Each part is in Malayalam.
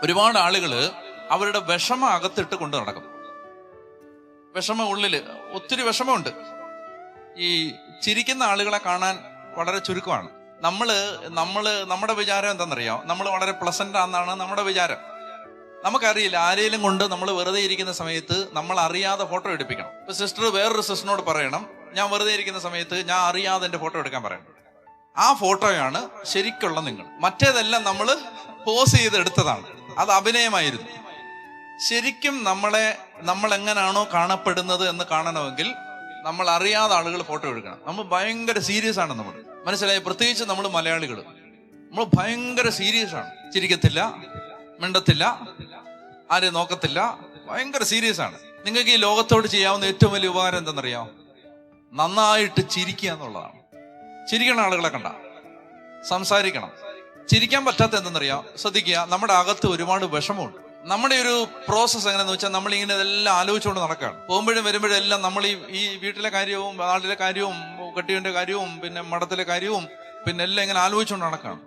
ഒരുപാട് ആളുകൾ അവരുടെ വിഷമം അകത്തിട്ട് കൊണ്ട് നടക്കും. വിഷമം ഉള്ളില് ഒത്തിരി വിഷമമുണ്ട്. ഈ ചിരിക്കുന്ന ആളുകളെ കാണാൻ വളരെ ചുരുക്കമാണ്. നമ്മുടെ വിചാരം എന്താണെന്നറിയാം, നമ്മൾ വളരെ പ്ലസന്റ് ആണെന്നാണ് നമ്മുടെ വിചാരം. നമുക്കറിയില്ല, ആരെങ്കിലും കൊണ്ട് നമ്മൾ വെറുതെ ഇരിക്കുന്ന സമയത്ത് നമ്മൾ അറിയാതെ ഫോട്ടോ എടുപ്പിക്കണം. ഇപ്പൊ സിസ്റ്റർ വേറൊരു സിസ്റ്ററിനോട് പറയണം, ഞാൻ വെറുതെ ഇരിക്കുന്ന സമയത്ത് ഞാൻ അറിയാതെ എന്റെ ഫോട്ടോ എടുക്കാൻ പറയണം. ആ ഫോട്ടോയാണ് ശരിക്കുള്ള നിങ്ങൾ. മറ്റേതെല്ലാം നമ്മൾ പോസ് ചെയ്ത് എടുത്തതാണ്, അത് അഭിനയമായിരുന്നു. ശരിക്കും നമ്മൾ എങ്ങനെയാണോ കാണപ്പെടുന്നത് എന്ന് കാണണമെങ്കിൽ നമ്മൾ അറിയാതെ ആളുകൾ ഫോട്ടോ എടുക്കണം. നമ്മൾ ഭയങ്കര സീരിയസ് ആണ്. നമ്മൾ മനസ്സിലായി, പ്രത്യേകിച്ച് നമ്മൾ മലയാളികൾ, നമ്മൾ ഭയങ്കര സീരിയസ് ആണ്. ചിരിക്കത്തില്ല, മിണ്ടത്തില്ല, ആരെയും നോക്കത്തില്ല, ഭയങ്കര സീരിയസ് ആണ്. നിങ്ങൾക്ക് ഈ ലോകത്തോട് ചെയ്യാവുന്ന ഏറ്റവും വലിയ ഉപകാരം എന്തെന്നറിയാമോ? നന്നായിട്ട് ചിരിക്കുക എന്നുള്ളതാണ്. ചിരിക്കണ ആളുകളെ കണ്ട സംസാരിക്കണം. ചിരിക്കാൻ പറ്റാത്ത എന്തെന്നറിയാം, ശ്രദ്ധിക്കുക, നമ്മുടെ അകത്ത് ഒരുപാട് വിഷമമുണ്ട്. നമ്മുടെ ഒരു പ്രോസസ്സ് എങ്ങനെയാന്ന് വെച്ചാൽ നമ്മളിങ്ങനെ ഇതെല്ലാം ആലോചിച്ചുകൊണ്ട് നടക്കുകയാണ്. പോകുമ്പോഴും വരുമ്പോഴും എല്ലാം നമ്മൾ ഈ വീട്ടിലെ കാര്യവും നാട്ടിലെ കാര്യവും കെട്ടിയവന്റെ കാര്യവും പിന്നെ മഠത്തിലെ കാര്യവും പിന്നെ എല്ലാം ഇങ്ങനെ ആലോചിച്ചുകൊണ്ട് നടക്കുകയാണ്.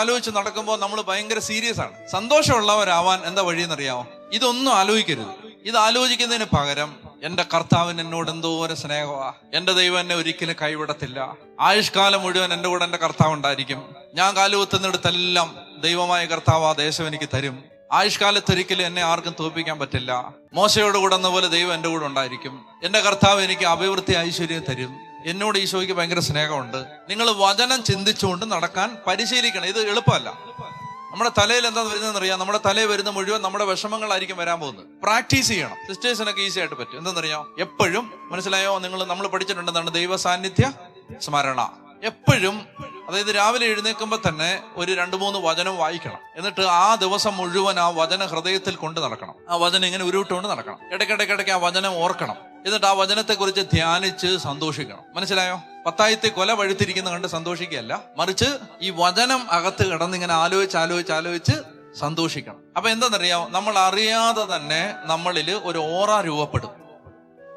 ആലോചിച്ച് നടക്കുമ്പോൾ നമ്മൾ ഭയങ്കര സീരിയസ് ആണ്. സന്തോഷമുള്ളവരാവാൻ എന്താ വഴിയെന്നറിയാമോ? ഇതൊന്നും ആലോചിക്കരുത്. ഇത് ആലോചിക്കുന്നതിന് പകരം എന്റെ കർത്താവിന് എന്നോട് എന്തോരം സ്നേഹമാ, എന്റെ ദൈവം എന്നെ ഒരിക്കലും കൈവിടത്തില്ല, ആയുഷ്കാലം മുഴുവൻ എന്റെ കൂടെ എന്റെ കർത്താവ് ഉണ്ടായിരിക്കും, ഞാൻ കാലുകുത്തുന്നിടത്തെല്ലാം ദൈവമായ കർത്താവ് ആ ദേശം എനിക്ക് തരും, ആയുഷ്കാലത്തൊരിക്കലും എന്നെ ആർക്കും തോൽപ്പിക്കാൻ പറ്റില്ല, മോശയോട് കൂടെ എന്ന പോലെ ദൈവം എന്റെ കൂടെ ഉണ്ടായിരിക്കും, എന്റെ കർത്താവ് എനിക്ക് അഭിവൃദ്ധി ഐശ്വര്യം തരും, എന്നോട് ഈശോയ്ക്ക് ഭയങ്കര സ്നേഹമുണ്ട്. നിങ്ങൾ വചനം ചിന്തിച്ചുകൊണ്ട് നടക്കാൻ പരിശീലിക്കണം. ഇത് എളുപ്പമല്ല. നമ്മുടെ തലയിൽ എന്താ വരുന്നതെന്നറിയാം, നമ്മുടെ തലയിൽ വരുന്ന മുഴുവൻ നമ്മുടെ വിഷമങ്ങളായിരിക്കും വരാൻ പോകുന്നത്. പ്രാക്ടീസ് ചെയ്യണം. സിസ്റ്റേഴ്സിനൊക്കെ ഈസി ആയിട്ട് പറ്റും. എന്തെന്നറിയാം, എപ്പോഴും മനസ്സിലായോ, നമ്മൾ പഠിച്ചിട്ടുണ്ടെന്നാണ് ദൈവ സാന്നിധ്യ സ്മരണ. എപ്പോഴും, അതായത് രാവിലെ എഴുന്നേൽക്കുമ്പോൾ തന്നെ ഒരു 2-3 വചനം വായിക്കണം. എന്നിട്ട് ആ ദിവസം മുഴുവൻ ആ വചന ഹൃദയത്തിൽ കൊണ്ട് നടക്കണം. ആ വചനം ഇങ്ങനെ ഉരുവിട്ടുകൊണ്ട് നടക്കണം. ഇടയ്ക്കിടയ്ക്കിടയ്ക്ക് ആ വചനം ഓർക്കണം. എന്നിട്ട് ആ വചനത്തെക്കുറിച്ച് ധ്യാനിച്ച് സന്തോഷിക്കണം. മനസ്സിലായോ? പത്തായത്തെ കൊല വഴുത്തിരിക്കുന്ന കണ്ട് സന്തോഷിക്കുകയല്ല, മറിച്ച് ഈ വചനം അകത്ത് കിടന്നിങ്ങനെ ആലോചിച്ച് സന്തോഷിക്കണം. അപ്പൊ എന്താണെന്നറിയാമോ, നമ്മൾ അറിയാതെ തന്നെ നമ്മളിൽ ഒരു ഓറ രൂപപ്പെടും.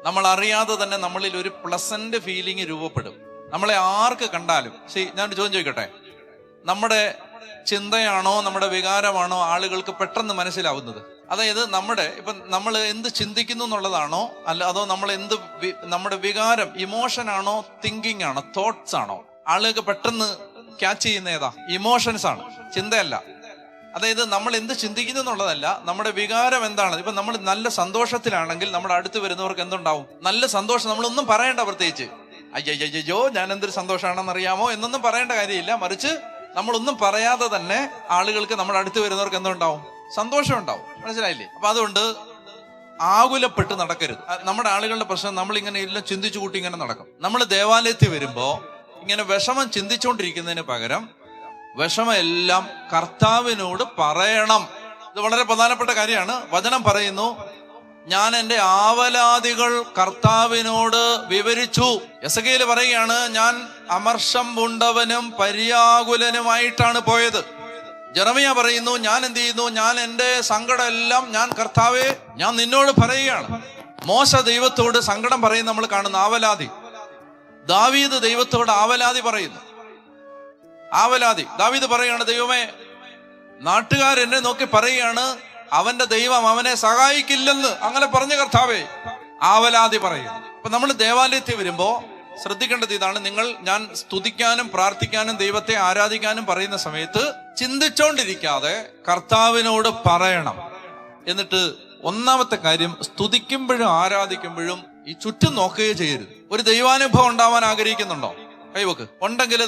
നമ്മൾ അറിയാതെ തന്നെ നമ്മളിൽ ഒരു പ്ലസന്റ് ഫീലിംഗ് രൂപപ്പെടും. നമ്മളെ ആർക്ക് കണ്ടാലും ഞാനൊരു ചോദ്യം ചോദിക്കട്ടെ, നമ്മുടെ ചിന്തയാണോ നമ്മുടെ വികാരമാണോ ആളുകൾക്ക് പെട്ടെന്ന് മനസ്സിലാവുന്നത്? അതായത് നമ്മൾ എന്ത് ചിന്തിക്കുന്നു എന്നുള്ളതാണോ, അതോ നമ്മുടെ വികാരം, ഇമോഷൻ ആണോ, തിങ്കിങ് ആണോ, തോട്ട്സ് ആണോ? ആളുകൾക്ക് പെട്ടെന്ന് ക്യാച്ച് ചെയ്യുന്ന ഏതാ? ഇമോഷൻസ് ആണ്, ചിന്തയല്ല. അതായത് നമ്മൾ എന്ത് ചിന്തിക്കുന്നു എന്നുള്ളതല്ല, നമ്മുടെ വികാരം എന്താണ്. ഇപ്പൊ നമ്മൾ നല്ല സന്തോഷത്തിലാണെങ്കിൽ നമ്മുടെ അടുത്ത് വരുന്നവർക്ക് എന്തുണ്ടാവും? നല്ല സന്തോഷം. നമ്മളൊന്നും പറയണ്ട, പ്രത്യേകിച്ച് അയ്യോ ഞാൻ എന്തൊരു സന്തോഷമാണെന്ന് അറിയാമോ എന്നൊന്നും പറയേണ്ട കാര്യമില്ല. മറിച്ച് നമ്മളൊന്നും പറയാതെ തന്നെ ആളുകൾക്ക് നമ്മുടെ അടുത്ത് വരുന്നവർക്ക് എന്തുണ്ടാവും? സന്തോഷം ഉണ്ടാവും. മനസ്സിലായില്ലേ? അപ്പൊ അതുകൊണ്ട് ആകുലപ്പെട്ട് നടക്കരുത്. നമ്മുടെ ആളുകളുടെ പ്രശ്നം, നമ്മളിങ്ങനെ എല്ലാം ചിന്തിച്ചു കൂട്ടി ഇങ്ങനെ നടക്കും. നമ്മൾ ദേവാലയത്തിൽ വരുമ്പോ ഇങ്ങനെ വിഷമം ചിന്തിച്ചുകൊണ്ടിരിക്കുന്നതിന് പകരം വിഷമം എല്ലാം കർത്താവിനോട് പറയണം. ഇത് വളരെ പ്രധാനപ്പെട്ട കാര്യമാണ്. വചനം പറയുന്നു, ഞാൻ എന്റെ ആവലാദികൾ കർത്താവിനോട് വിവരിച്ചു. എസെക്കിയേൽ പറയുകയാണ്, ഞാൻ അമർഷം പൂണ്ടവനും പര്യാകുലനുമായിട്ടാണ് പോയത്. ജെറമിയ പറയുന്നു, ഞാൻ എന്ത് ചെയ്യുന്നു, ഞാൻ എന്റെ സങ്കടം എല്ലാം ഞാൻ കർത്താവേ ഞാൻ നിന്നോട് പറയുകയാണ്. മോശ ദൈവത്തോട് സങ്കടം പറയുന്ന നമ്മൾ കാണുന്ന ആവലാതി. ദാവീദ് ദൈവത്തോട് ആവലാതി പറയുന്നു. ദാവീദ് പറയുകയാണ്, ദൈവമേ, നാട്ടുകാരെന്നെ നോക്കി പറയുകയാണ് അവന്റെ ദൈവം അവനെ സഹായിക്കില്ലെന്ന്. അങ്ങനെ പറഞ്ഞ കർത്താവേ, ആവലാതി പറയും. അപ്പൊ നമ്മൾ ദേവാലയത്തിൽ വരുമ്പോ ശ്രദ്ധിക്കേണ്ടത് ഇതാണ്. ഞാൻ സ്തുതിക്കാനും പ്രാർത്ഥിക്കാനും ദൈവത്തെ ആരാധിക്കാനും പറയുന്ന സമയത്ത് ചിന്തിച്ചോണ്ടിരിക്കാതെ കർത്താവിനോട് പറയണം. എന്നിട്ട് ഒന്നാമത്തെ കാര്യം, സ്തുതിക്കുമ്പോഴും ആരാധിക്കുമ്പോഴും ഈ ചുറ്റും നോക്കുകയേ ചെയ്യരുത്. ഒരു ദൈവാനുഭവം ഉണ്ടാവാൻ ആഗ്രഹിക്കുന്നുണ്ടോ? കൈവക്ക്. ഉണ്ടെങ്കിൽ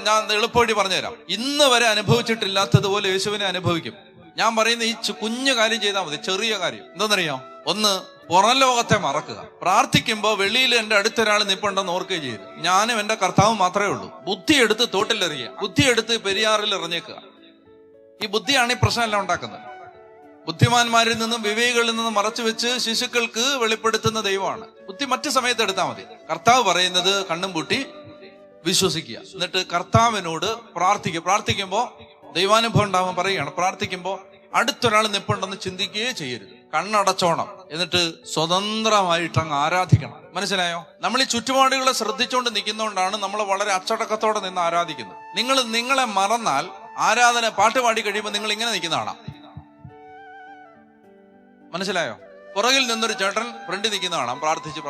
ഞാൻ എളുപ്പവഴി പറഞ്ഞുതരാം. ഇന്ന് വരെ അനുഭവിച്ചിട്ടില്ലാത്തതുപോലെ യേശുവിനെ അനുഭവിക്കും. ഞാൻ പറയുന്ന ഈ കുഞ്ഞു കാര്യം ചെയ്താൽ മതി, ചെറിയ കാര്യം. എന്താണെന്നറിയാം? ഒന്ന്, പുറം ലോകത്തെ മറക്കുക. പ്രാർത്ഥിക്കുമ്പോൾ വെളിയിൽ എന്റെ അടുത്തൊരാൾ നിപ്പുണ്ടെന്ന് ഓർക്കുകയും ചെയ്തു. ഞാനും എന്റെ കർത്താവും മാത്രമേ ഉള്ളൂ. ബുദ്ധിയെടുത്ത് തോട്ടിലെറിയുക, ബുദ്ധിയെടുത്ത് പെരിയാറിൽ എറിഞ്ഞേക്കുക. ഈ ബുദ്ധിയാണ് ഈ പ്രശ്നമെല്ലാം ഉണ്ടാക്കുന്നത്. ബുദ്ധിമാന്മാരിൽ നിന്നും വിവേകികളിൽ നിന്നും മറച്ചു വെച്ച് ശിശുക്കൾക്ക് വെളിപ്പെടുത്തുന്ന ദൈവമാണ് ബുദ്ധി. മറ്റു സമയത്ത് എടുത്താൽ മതി. കർത്താവ് പറയുന്നത് കണ്ണും പൂട്ടി വിശ്വസിക്കുക. എന്നിട്ട് കർത്താവിനോട് പ്രാർത്ഥിക്കുമ്പോൾ ദൈവാനുഭവം ഉണ്ടാവാൻ പറയുകയാണ്. പ്രാർത്ഥിക്കുമ്പോൾ അടുത്തൊരാൾ നിപ്പുണ്ടെന്ന് ചിന്തിക്കുകയേ ചെയ്യരുത്. കണ്ണടച്ചോണം. എന്നിട്ട് സ്വതന്ത്രമായിട്ട് അങ്ങ് ആരാധിക്കണം. മനസ്സിലായോ? നമ്മൾ ഈ ചുറ്റുപാടുകളെ ശ്രദ്ധിച്ചുകൊണ്ട് നിൽക്കുന്നതുകൊണ്ടാണ് നമ്മൾ വളരെ അച്ചടക്കത്തോടെ നിന്ന് ആരാധിക്കുന്നത്. നിങ്ങളെ മറന്നാൽ ആരാധന പാട്ട് പാടി കഴിയുമ്പോൾ നിങ്ങൾ ഇങ്ങനെ നിൽക്കുന്നതാണ്. മനസ്സിലായോ? പുറകിൽ നിന്നൊരു ചേട്ടൻ ഫ്രണ്ടിൽ നിൽക്കുന്ന കാണാം, പ്രാർത്ഥിച്ച്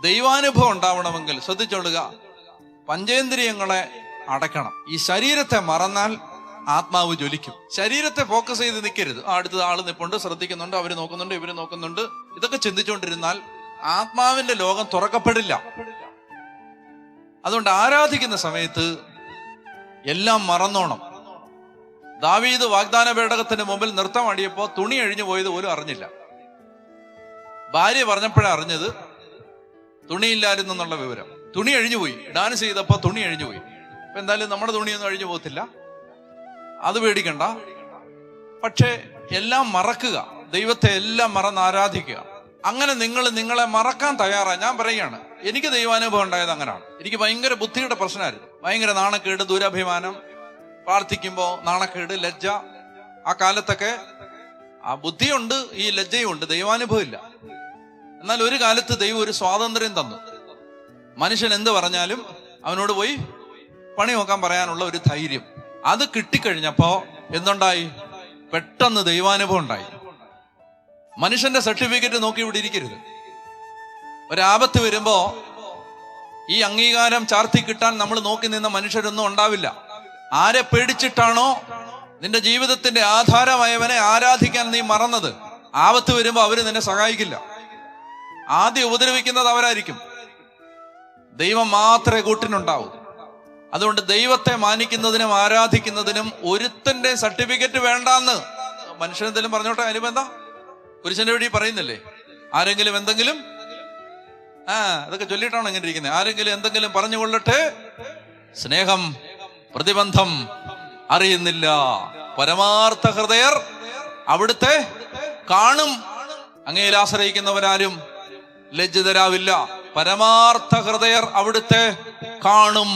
ദൈവാനുഭവം ഉണ്ടാവണമെങ്കിൽ ശ്രദ്ധിച്ചോളുക, പഞ്ചേന്ദ്രിയങ്ങളെ അടയ്ക്കണം. ഈ ശരീരത്തെ മറന്നാൽ ആത്മാവ് ജ്വലിക്കും. ശരീരത്തെ ഫോക്കസ് ചെയ്ത് നിൽക്കരുത്. അടുത്ത ആള് നിൽപ്പുണ്ട്, ശ്രദ്ധിക്കുന്നുണ്ട്, അവര് നോക്കുന്നുണ്ട്, ഇവര് നോക്കുന്നുണ്ട്, ഇതൊക്കെ ചിന്തിച്ചുകൊണ്ടിരുന്നാൽ ആത്മാവിന്റെ ലോകം തുറക്കപ്പെടില്ല. അതുകൊണ്ട് ആരാധിക്കുന്ന സമയത്ത് എല്ലാം മറന്നോണം. ദാവീദ് വാഗ്ദാന പേടകത്തിന് മുമ്പിൽ നൃത്തമാടിയപ്പോ തുണി അഴിഞ്ഞു പോയത് പോലും അറിഞ്ഞില്ല. ഭാര്യ പറഞ്ഞപ്പോഴാണ് അറിഞ്ഞത് തുണിയില്ലായിരുന്നു എന്നുള്ള വിവരം. തുണി അഴിഞ്ഞുപോയി, ഡാൻസ് ചെയ്തപ്പോ തുണി അഴിഞ്ഞുപോയി. അപ്പൊ എന്തായാലും നമ്മുടെ തുണിയൊന്നും അഴിഞ്ഞു പോകത്തില്ല, അത് പേടിക്കണ്ട. പക്ഷെ എല്ലാം മറക്കുക, ദൈവത്തെ എല്ലാം മറന്ന് ആരാധിക്കുക. അങ്ങനെ നിങ്ങൾ നിങ്ങളെ മറക്കാൻ തയ്യാറാണ്. ഞാൻ പറയുകയാണ്, എനിക്ക് ദൈവാനുഭവം ഉണ്ടായത് അങ്ങനെയാണ്. എനിക്ക് ഭയങ്കര ബുദ്ധിയുടെ പ്രശ്നമായിരുന്നു, ഭയങ്കര നാണക്കേട്, ദുരഭിമാനം, പ്രാർത്ഥിക്കുമ്പോ നാണക്കേട്, ലജ്ജ. ആ കാലത്തൊക്കെ ആ ബുദ്ധിയുണ്ട്, ഈ ലജ്ജയുണ്ട്, ദൈവാനുഭവം ഇല്ല. എന്നാൽ ഒരു കാലത്ത് ദൈവം ഒരു സ്വാതന്ത്ര്യം തന്നു. മനുഷ്യൻ എന്ത് പറഞ്ഞാലും അവനോട് പോയി പണി നോക്കാൻ പറയാനുള്ള ഒരു ധൈര്യം. അത് കിട്ടിക്കഴിഞ്ഞപ്പോ എന്തുണ്ടായി? പെട്ടെന്ന് ദൈവാനുഭവം ഉണ്ടായി. മനുഷ്യന്റെ സർട്ടിഫിക്കറ്റ് നോക്കി ഇവിടെ ഇരിക്കരുത്. ഒരാപത്ത് വരുമ്പോ ഈ അംഗീകാരം ചാർത്തി കിട്ടാൻ നമ്മൾ നോക്കി നിന്ന മനുഷ്യരൊന്നും ഉണ്ടാവില്ല. ആരെ പേടിച്ചിട്ടാണോ നിന്റെ ജീവിതത്തിന്റെ ആധാരമായവനെ ആരാധിക്കാൻ നീ മറന്നത്, ആപത്ത് വരുമ്പോ അവര് നിന്നെ സഹായിക്കില്ല. ആദ്യം ഉപദ്രവിക്കുന്നത് അവരായിരിക്കും. ദൈവം മാത്രമേ കൂട്ടിനുണ്ടാവൂ. അതുകൊണ്ട് ദൈവത്തെ മാനിക്കുന്നതിനും ആരാധിക്കുന്നതിനും ഒരുത്തന്റെ സർട്ടിഫിക്കറ്റ് വേണ്ടാന്ന് മനുഷ്യൻ എന്തെങ്കിലും പറഞ്ഞോട്ടെ, അനുബന്ധ പുരുഷന്റെ വഴി പറയുന്നില്ലേ? ആരെങ്കിലും എന്തെങ്കിലും അതൊക്കെ ചൊല്ലിയിട്ടാണോ ഇങ്ങനെ ഇരിക്കുന്നത്? ആരെങ്കിലും എന്തെങ്കിലും പറഞ്ഞുകൊള്ളട്ടെ, സ്നേഹം പ്രതിബന്ധം അറിയുന്നില്ല. പരമാർത്ഥ ഹൃദയർ അവിടുത്തെ കാണും. അങ്ങയിൽ ആശ്രയിക്കുന്നവരാരും ലജ്ജിതരാവില്ല. പരമാർത്ഥ ഹൃദയർ അവിടുത്തെ കാണും.